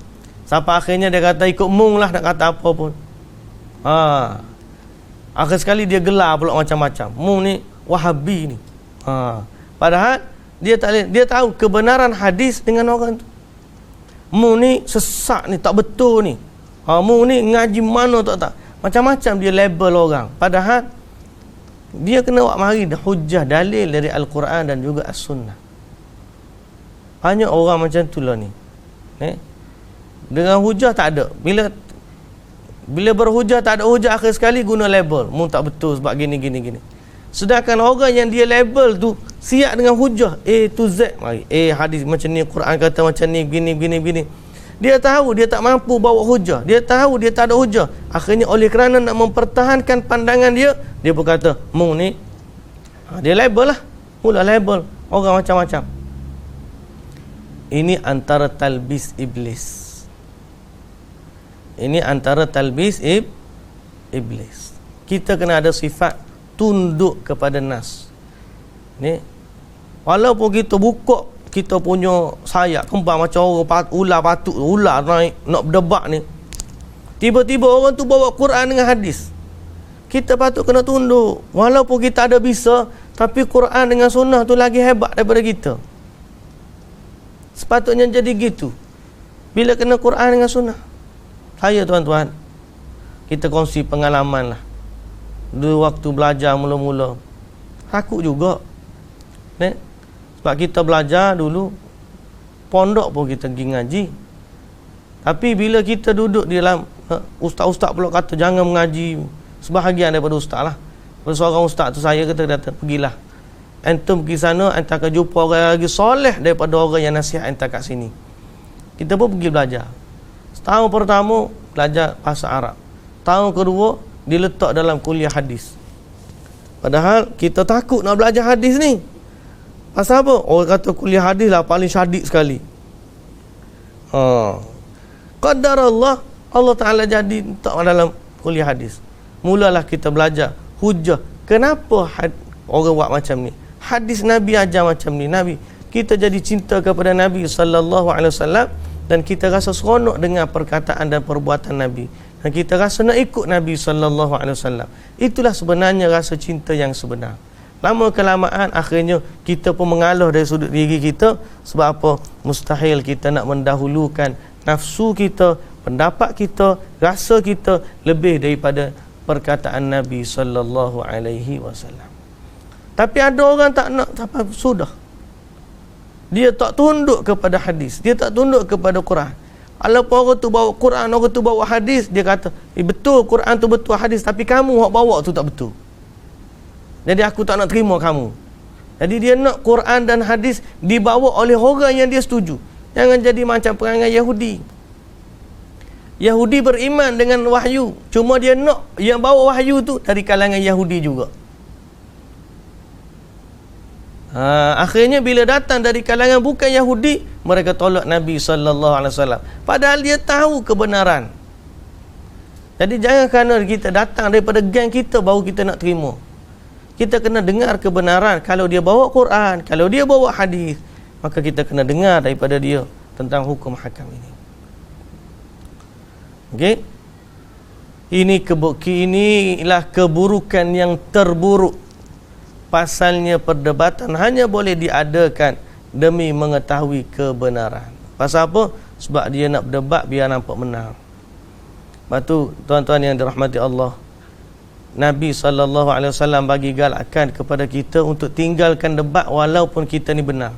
Speaker 1: Sampai akhirnya dia kata ikut mung lah, nak kata apa pun. Akhir sekali dia gelar pula macam-macam. Mung ni Wahabi ni. Padahal dia tahu kebenaran hadis dengan orang tu. Mung ni sesak ni, tak betul ni. Mung ni ngaji mana tak. Macam-macam dia label orang. Padahal dia kena buat mari hujah dalil dari Al-Quran dan juga As-Sunnah. Banyak orang macam tu lah ni. Dengan hujah tak ada. Bila berhujah tak ada hujah, akhir sekali guna label. Mu tak betul sebab gini. Sedangkan orang yang dia label tu siap dengan hujah A to Z. Mari hadis macam ni, Quran kata macam ni, gini. Dia tahu dia tak mampu bawa hujah. Dia tahu dia tak ada hujah. Akhirnya oleh kerana nak mempertahankan pandangan dia, dia berkata, mung ni. Dia label lah. Mula label orang macam-macam. Ini antara talbis iblis. Ini antara talbis iblis. Kita kena ada sifat tunduk kepada nas. Ni, walaupun kita buka kita punya sayap kembang macam orang ular naik nak berdebat ni, tiba-tiba orang tu bawa Quran dengan hadis, kita patut kena tunduk. Walaupun kita ada bisa, tapi Quran dengan sunnah tu lagi hebat daripada kita. Sepatutnya jadi gitu. Bila kena Quran dengan sunnah, saya tuan-tuan, kita kongsi pengalaman lah. Dulu waktu belajar mula-mula, takut juga. Sebab kita belajar dulu, pondok pun kita pergi ngaji. Tapi bila kita duduk di dalam, ustaz-ustaz pula kata jangan mengaji. Sebahagian daripada ustaz lah. Seorang ustaz tu saya kata, pergilah. Antum pergi sana, antum akan jumpa orang lagi soleh daripada orang yang nasihat antum kat sini. Kita pun pergi belajar. Tahun pertama, belajar bahasa Arab. Tahun kedua, diletak dalam kuliah hadis. Padahal kita takut nak belajar hadis ni. Pasal apa? Orang kata kuliah hadis lah paling syadid sekali. Qadar Allah Ta'ala jadi tak dalam kuliah hadis. Mulalah kita belajar hujah. Kenapa orang buat macam ni? Hadis Nabi ajar macam ni. Kita jadi cinta kepada Nabi SAW, dan kita rasa seronok dengan perkataan dan perbuatan Nabi, dan kita rasa nak ikut Nabi SAW. Itulah sebenarnya rasa cinta yang sebenar. Lama kelamaan akhirnya kita pun mengalah dari sudut diri kita. Sebab apa? Mustahil kita nak mendahulukan nafsu kita, pendapat kita, rasa kita lebih daripada perkataan Nabi SAW. Tapi ada orang tak nak, sudah. Dia tak tunduk kepada hadis, dia tak tunduk kepada Quran. Walaupun orang tu bawa Quran, orang tu bawa hadis, dia kata, betul Quran tu betul hadis, tapi kamu yang bawa tu tak betul. Jadi aku tak nak terima kamu. Jadi dia nak Quran dan hadis dibawa oleh orang yang dia setuju. Jangan jadi macam perangai Yahudi. Yahudi beriman dengan wahyu, cuma dia nak yang bawa wahyu tu dari kalangan Yahudi juga. Akhirnya bila datang dari kalangan bukan Yahudi, mereka tolak Nabi SAW. Padahal dia tahu kebenaran. Jadi jangan kerana kita datang daripada geng kita baru kita nak terima. Kita kena dengar kebenaran. Kalau dia bawa Quran, kalau dia bawa hadis, maka kita kena dengar daripada dia tentang hukum hakam ini. Okey? Inilah keburukan yang terburuk. Pasalnya perdebatan hanya boleh diadakan demi mengetahui kebenaran. Pasal apa? Sebab dia nak berdebat biar nampak menang. Lepas tu, tuan-tuan yang dirahmati Allah, Nabi SAW bagi galakan kepada kita untuk tinggalkan debat walaupun kita ni benar.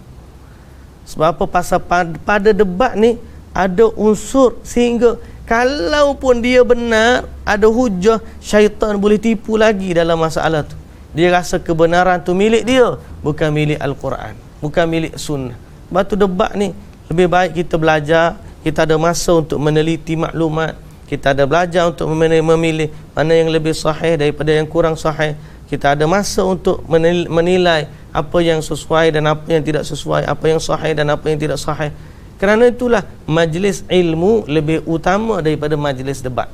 Speaker 1: Sebab apa? Pasal pada debat ni ada unsur sehingga kalaupun dia benar, ada hujah, syaitan boleh tipu lagi dalam masalah tu. Dia rasa kebenaran tu milik dia, bukan milik Al-Quran, bukan milik sunnah. Sebab tu debat ni lebih baik kita belajar, kita ada masa untuk meneliti maklumat, kita ada belajar untuk memilih mana yang lebih sahih daripada yang kurang sahih. Kita ada masa untuk menilai apa yang sesuai dan apa yang tidak sesuai, apa yang sahih dan apa yang tidak sahih. Kerana itulah majlis ilmu lebih utama daripada majlis debat.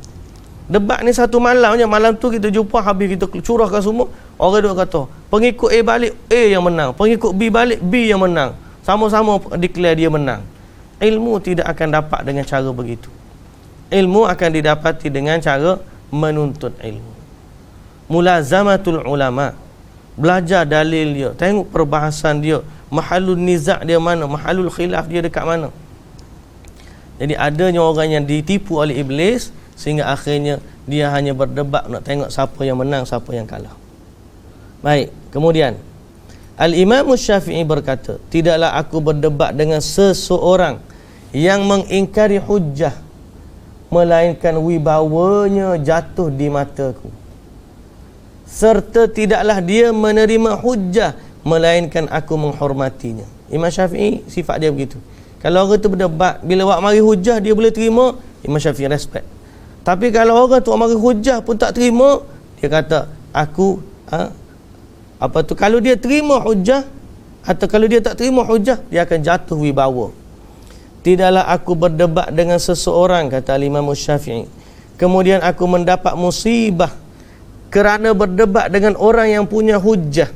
Speaker 1: Debat ni satu malam je, malam tu kita jumpa, habis kita curahkan semua, orang duk kata pengikut A balik A yang menang, pengikut B balik B yang menang, sama-sama declare dia menang. Ilmu tidak akan dapat dengan cara begitu. Ilmu akan didapati dengan cara menuntut ilmu. Mulazamatul ulama, belajar dalil dia, tengok perbahasan dia, mahalul nizak dia mana, mahalul khilaf dia dekat mana. Jadi adanya orang yang ditipu oleh iblis sehingga akhirnya dia hanya berdebat nak tengok siapa yang menang, siapa yang kalah. Baik, kemudian Al-Imam Syafi'i berkata, tidaklah aku berdebat dengan seseorang yang mengingkari hujjah, melainkan wibawanya jatuh di mataku, serta tidaklah dia menerima hujjah, melainkan aku menghormatinya. Imam Syafi'i sifat dia begitu. Kalau orang tu berdebat, bila awak mari hujjah dia boleh terima, Imam Syafi'i respect. Tapi kalau orang tu mari hujjah pun tak terima, dia kata aku kalau dia terima hujjah atau kalau dia tak terima hujjah, dia akan jatuh wibawa. Tidaklah aku berdebat dengan seseorang, kata Imam Syafi'i, kemudian aku mendapat musibah kerana berdebat dengan orang yang punya hujjah,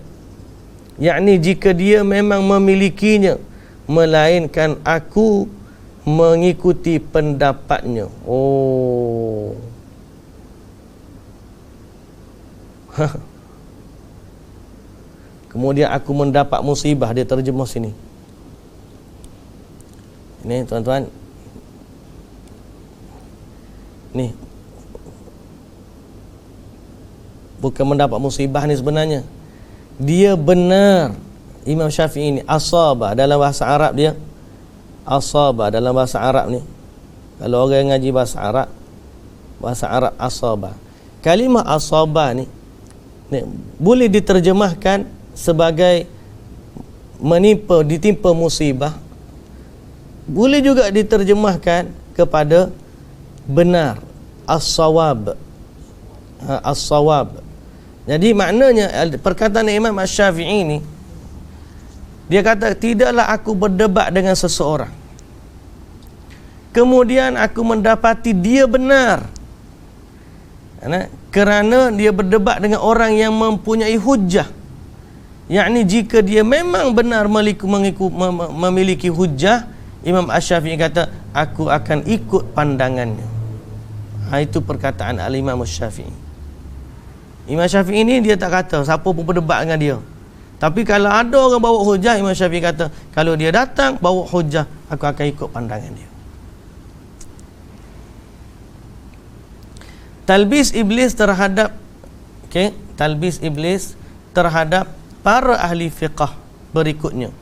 Speaker 1: yakni jika dia memang memilikinya, melainkan aku mengikuti pendapatnya. Oh. Kemudian aku mendapat musibah, dia terjemah sini. Ini tuan-tuan, ni bukan mendapat musibah ni sebenarnya, dia benar. Imam Syafi'i ni asabah dalam bahasa Arab, dia asabah dalam bahasa Arab ni, kalau orang ngaji bahasa Arab asabah, kalimah asabah ni boleh diterjemahkan sebagai ditimpa musibah, boleh juga diterjemahkan kepada benar, as-sawab. As-sawab. Jadi maknanya perkataan Imam Syafi'i ni, dia kata tidaklah aku berdebat dengan seseorang, kemudian aku mendapati dia benar, kerana dia berdebat dengan orang yang mempunyai hujjah, yakni jika dia memang benar memiliki hujjah, Imam Syafi'i kata aku akan ikut pandangannya. Itu perkataan Al-Imam Syafi'i. Imam Syafi'i ni dia tak kata siapa pun berdebat dengan dia, tapi kalau ada orang bawa hujah, Imam Syafi'i kata kalau dia datang bawa hujah, aku akan ikut pandangan dia. Talbis iblis terhadap talbis iblis terhadap para ahli fiqh berikutnya,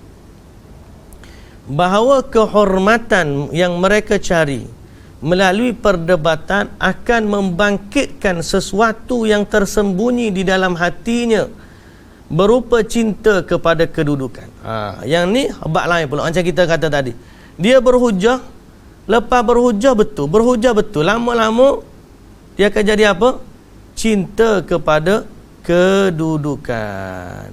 Speaker 1: bahawa kehormatan yang mereka cari melalui perdebatan akan membangkitkan sesuatu yang tersembunyi di dalam hatinya berupa cinta kepada kedudukan. Yang ni bab lain pula. Macam kita kata tadi, dia berhujah, lepas berhujah betul, lama-lama dia akan jadi apa? Cinta kepada kedudukan.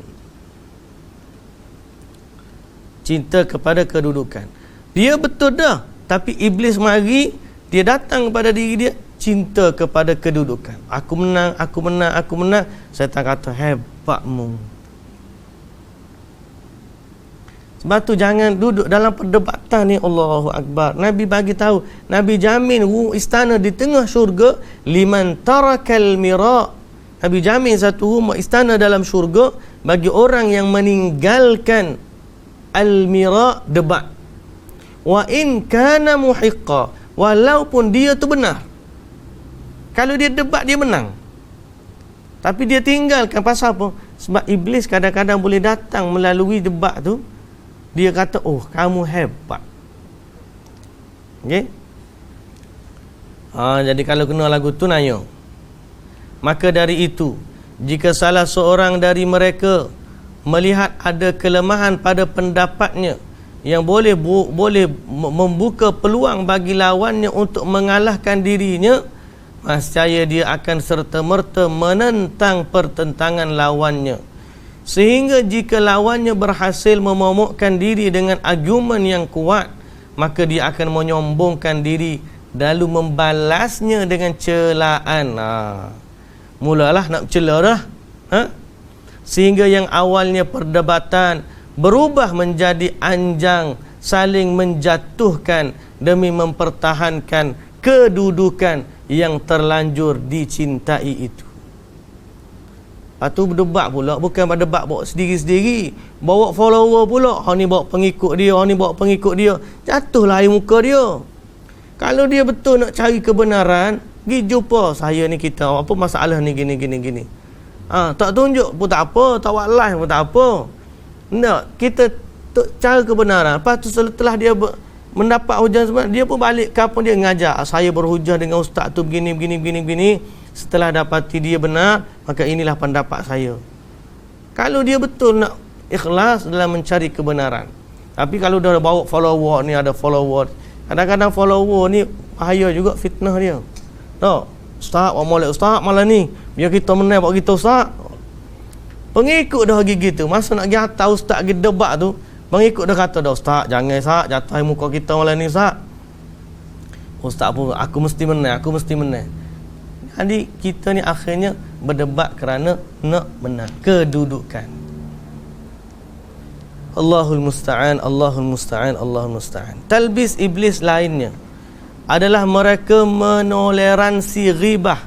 Speaker 1: Cinta kepada kedudukan. Dia betul dah, tapi iblis mari, dia datang kepada diri dia, cinta kepada kedudukan. Aku menang. Syaitan kata hebatmu. Sebab tu jangan duduk dalam perdebatan ni. Allahu Akbar. Nabi bagi tahu, Nabi jamin istana di tengah syurga, liman tarakal mira. Nabi jamin satu rumah istana dalam syurga bagi orang yang meninggalkan al-mira, debat. Wa in kana muhiqqa, walaupun dia tu benar. Kalau dia debat dia menang. Tapi dia tinggalkan pasal apa? Sebab iblis kadang-kadang boleh datang melalui debat tu. Dia kata, oh kamu hebat. Okey? Jadi kalau kena lagu tu nanya. Maka dari itu, jika salah seorang dari mereka melihat ada kelemahan pada pendapatnya yang boleh membuka peluang bagi lawannya untuk mengalahkan dirinya, nescaya dia akan serta-merta menentang pertentangan lawannya. Sehingga jika lawannya berhasil memomokkan diri dengan argumen yang kuat, maka dia akan menyombongkan diri lalu membalasnya dengan celaan. Mulalah nak cela dah. Sehingga yang awalnya perdebatan berubah menjadi anjang saling menjatuhkan demi mempertahankan kedudukan yang terlanjur dicintai itu. Lepas tu berdebat pula, bukan berdebat bawa sendiri-sendiri, bawa follower pula. Hang ni bawa pengikut dia, hang ni bawa pengikut dia. Jatuhlah air muka dia. Kalau dia betul nak cari kebenaran, pergi jumpa saya ni, kita apa masalah ni gini. Tak tunjuk pun tak apa, tak buat live pun tak apa. Tak, kita cari kebenaran. Lepas tu setelah dia mendapat hujah sebenar, dia pun balik kampung dia ngajar. Saya berhujah dengan ustaz tu begini. Setelah dapati dia benar, maka inilah pendapat saya. Kalau dia betul nak ikhlas dalam mencari kebenaran. Tapi kalau dah bawa follower ni, ada follower, kadang-kadang follower ni bahaya juga, fitnah dia. Tak, ustaz, molek ustaz malam ni, biar kita menang buat kita ustaz. Pengikut dah pergi gitu. Masa nak pergi atas ustaz pergi debat tu, pengikut dah kata dah, ustaz jangan ustaz jatuh muka kita malam ni ustaz. Ustaz pun, aku mesti menang. Jadi kita ni akhirnya berdebat kerana nak menang kedudukan. Allahul musta'an. Talbis iblis lainnya adalah mereka menoleransi ghibah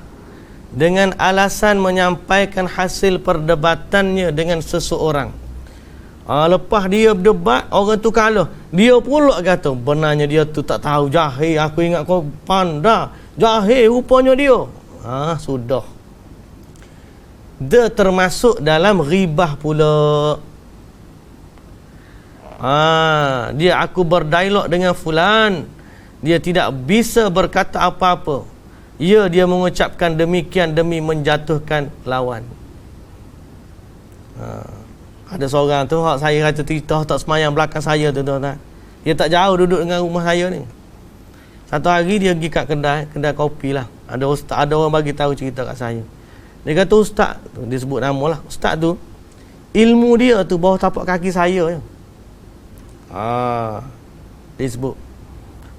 Speaker 1: dengan alasan menyampaikan hasil perdebatannya dengan seseorang. Lepas dia berdebat, orang tu kalah, dia pula kata benarnya dia tu tak tahu, jahil, aku ingat kau pandai, jahil rupanya dia. Sudah. Dia termasuk dalam ghibah pula. Dia aku berdialog dengan fulan, dia tidak bisa berkata apa-apa. Dia mengucapkan demikian demi menjatuhkan lawan. Ada seorang tu, saya kata cerita tak semayang belakang saya tu tuan-tuan. Dia tak jauh duduk dengan rumah saya ni. Satu hari dia pergi kat kedai kopi lah. Ada orang bagi tahu cerita kat saya. Dia kata ustaz, dia sebut nama lah. Ustaz tu, ilmu dia tu bawah tapak kaki saya je. Dia sebut.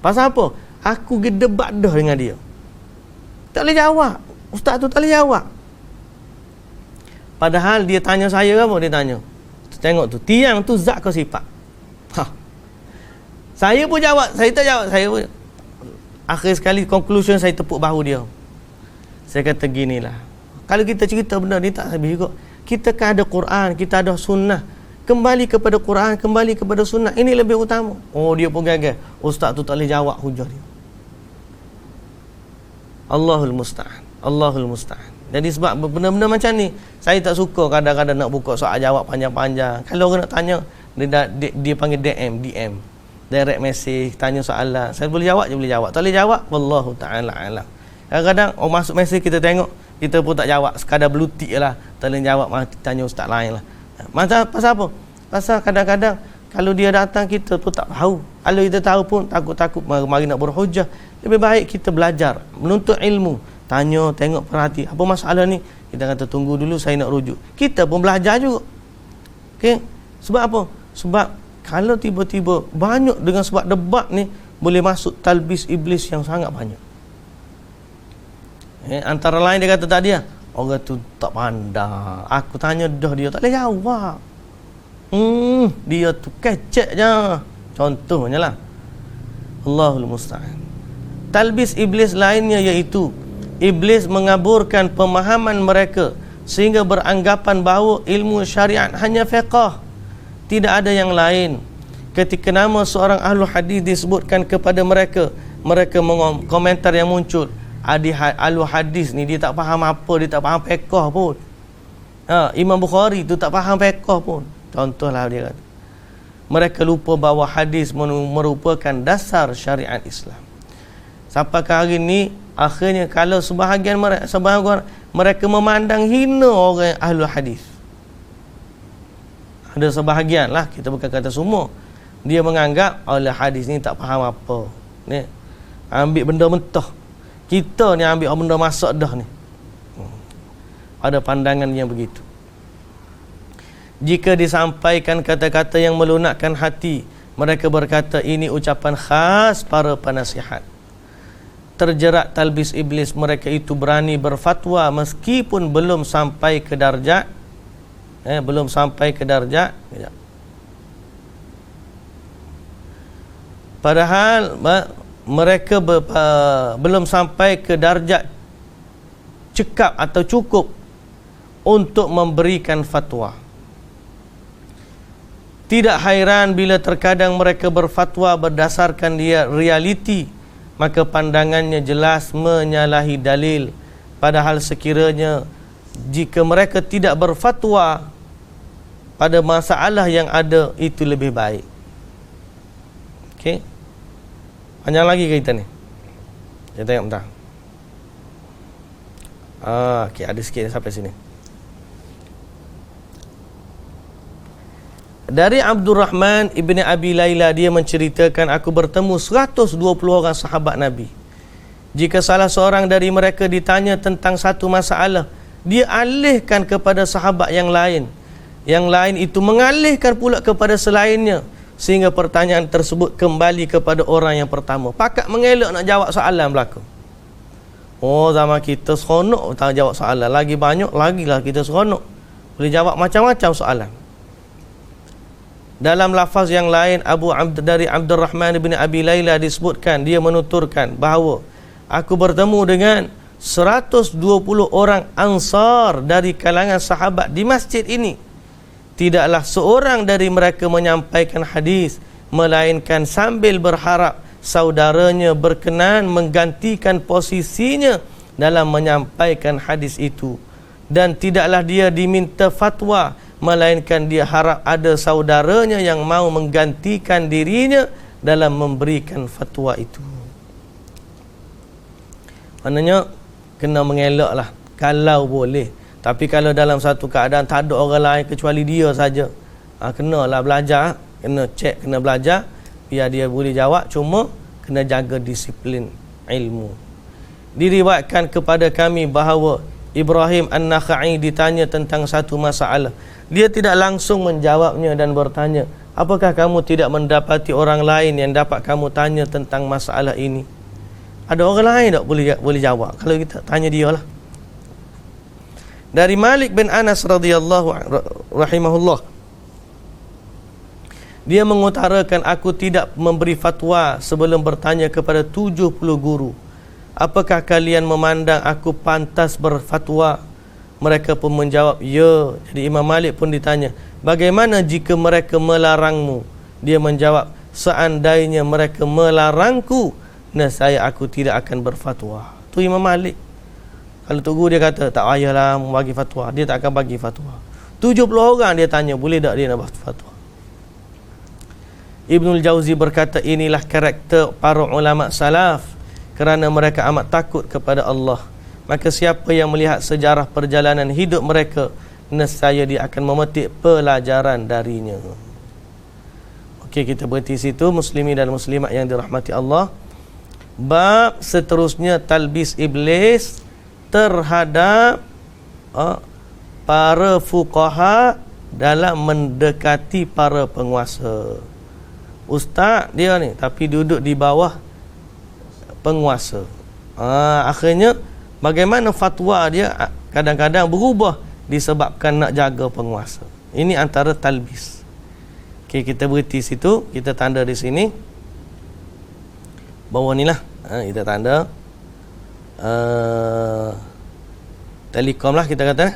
Speaker 1: Pasal apa? Aku pergi debat dah dengan dia. Tak boleh jawab. Ustaz tu tak boleh jawab. Padahal dia tanya saya apa? Dia tanya, tengok tu, tiang tu zat ke sifat? Saya pun jawab, saya tak jawab. Saya pun, akhir sekali conclusion saya tepuk bahu dia. Saya kata ginilah, kalau kita cerita benda ni tak habis juga. Kita kan ada Quran, kita ada sunnah. Kembali kepada Quran, kembali kepada sunnah, ini lebih utama. Dia pun gagal. Ustaz tu tak boleh jawab hujah dia. Allahul musta'an. Jadi sebab benda-benda macam ni, saya tak suka kadang-kadang nak buka soal jawab panjang-panjang. Kalau orang nak tanya, dia panggil DM, direct message, tanya soalan. Saya boleh jawab je boleh jawab. Tak boleh jawab, wallahu ta'ala alam. Kadang-kadang masuk message kita tengok, kita pun tak jawab, sekadar belutik je lah. Tak boleh jawab, tanya ustaz lain lah. Pasal apa? Pasal kadang-kadang kalau dia datang kita pun tak tahu. Kalau kita tahu pun takut-takut mari nak berhujah. Lebih baik kita belajar, menuntut ilmu, tanya, tengok, perhati. Apa masalah ni? Kita kata tunggu dulu, saya nak rujuk. Kita pun belajar juga. Okey? Sebab apa? Sebab kalau tiba-tiba banyak dengan sebab debat ni boleh masuk talbis iblis yang sangat banyak. Antara lain dia kata tadi, orang tu tak pandai. Aku tanya dah dia tak boleh jawab. Dia tu kecek je. Contohnya lah. Allahul musta'an. Talbis iblis lainnya iaitu iblis mengaburkan pemahaman mereka sehingga beranggapan bahawa ilmu syariat hanya fiqh, tidak ada yang lain. ketika nama seorang ahlu hadis disebutkan kepada mereka, mereka komentar yang muncul, ahlu hadis ni dia tak faham apa, dia tak faham fiqh pun. Imam Bukhari tu tak faham fiqh pun. Contohlah dia kata. Mereka lupa bahawa hadis merupakan dasar syariat Islam. Sampai ke hari ni, akhirnya kalau sebahagian mereka memandang hina orang ahlu hadis. Ada sebahagian lah, kita bukan kata semua. Dia menganggap ahlu hadis ni tak faham apa. Ni ambil benda mentah. Kita ni ambil benda masak dah ni. Ada pandangan yang begitu. Jika disampaikan kata-kata yang melunakkan hati, mereka berkata ini ucapan khas para penasihat. Terjerat talbis iblis, mereka itu berani berfatwa meskipun belum sampai ke darjat padahal mereka belum sampai ke darjat cekap atau cukup untuk memberikan fatwa. Tidak hairan bila terkadang mereka berfatwa berdasarkan realiti, maka pandangannya jelas menyalahi dalil. Padahal sekiranya jika mereka tidak berfatwa pada masalah yang ada, itu lebih baik. Okey. Panjang lagi kita ni. Kita tengok bentar. Okey, ada sikit sampai sini. Dari Abdurrahman ibni Abi Layla, dia menceritakan, aku bertemu 120 orang sahabat Nabi. Jika salah seorang dari mereka ditanya tentang satu masalah, dia alihkan kepada sahabat yang lain. Yang lain itu mengalihkan pula kepada selainnya, sehingga pertanyaan tersebut kembali kepada orang yang pertama. Pakat mengelak nak jawab soalan berlaku. Oh, zaman kita seronok tak jawab soalan. Lagi banyak, lagilah kita seronok. Boleh jawab macam-macam soalan. Dalam lafaz yang lain, dari Abdurrahman bin Abi Layla disebutkan, dia menuturkan bahawa aku bertemu dengan 120 orang ansar dari kalangan sahabat di masjid ini. Tidaklah seorang dari mereka menyampaikan hadis, melainkan sambil berharap saudaranya berkenan menggantikan posisinya dalam menyampaikan hadis itu. Dan tidaklah dia diminta fatwa, melainkan dia harap ada saudaranya yang mau menggantikan dirinya dalam memberikan fatwa itu. Maknanya kena mengelak lah kalau boleh. Tapi kalau dalam satu keadaan tak ada orang lain kecuali dia saja, kenalah belajar, kena cek, kena belajar biar dia boleh jawab. Cuma kena jaga disiplin ilmu. Diriwayatkan kepada kami bahawa Ibrahim An-Nakhai ditanya tentang satu masalah. Dia tidak langsung menjawabnya dan bertanya, apakah kamu tidak mendapati orang lain yang dapat kamu tanya tentang masalah ini? Ada orang lain tak boleh jawab? Kalau kita tanya dia lah. Dari Malik bin Anas radhiyallahu rahimahullah, dia mengutarakan, aku tidak memberi fatwa sebelum bertanya kepada 70 guru. Apakah kalian memandang aku pantas berfatwa? Mereka pun menjawab, ya. Jadi Imam Malik pun ditanya, bagaimana jika mereka melarangmu? Dia menjawab, seandainya mereka melarangku, nescaya aku tidak akan berfatwa. Tu Imam Malik. Kalau tu guru dia kata, tak payahlah bagi fatwa, dia tak akan bagi fatwa. 70 orang dia tanya, boleh tak dia nak bagi fatwa? Ibnul Jauzi berkata, inilah karakter para ulama salaf, kerana mereka amat takut kepada Allah. Maka siapa yang melihat sejarah perjalanan hidup mereka, nescaya dia akan memetik pelajaran darinya. Okey, kita berhenti situ. Muslimin dan muslimat yang dirahmati Allah. Bab seterusnya, talbis iblis terhadap para fuqaha dalam mendekati para penguasa. Ustaz dia ni tapi duduk di bawah penguasa. Akhirnya bagaimana fatwa dia kadang-kadang berubah disebabkan nak jaga penguasa. Ini antara talbis. Okey, kita berhenti situ. Kita tanda di sini. Bawah ni lah. Kita tanda. Telekom lah kita kata.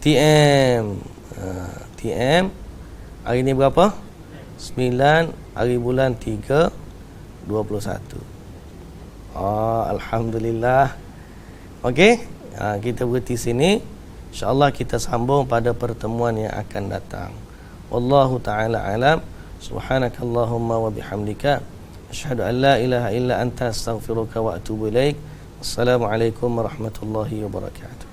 Speaker 1: TM. TM. Hari ni berapa? 9 hari bulan 3 21. Alhamdulillah. Okey, kita berhenti sini. InsyaAllah kita sambung pada pertemuan yang akan datang. Wallahu ta'ala alam. Subhanakallahumma wa bihamdika asyhadu an la ilaha illa anta astaghfiruka wa atubu ilaik. Assalamualaikum warahmatullahi wabarakatuh.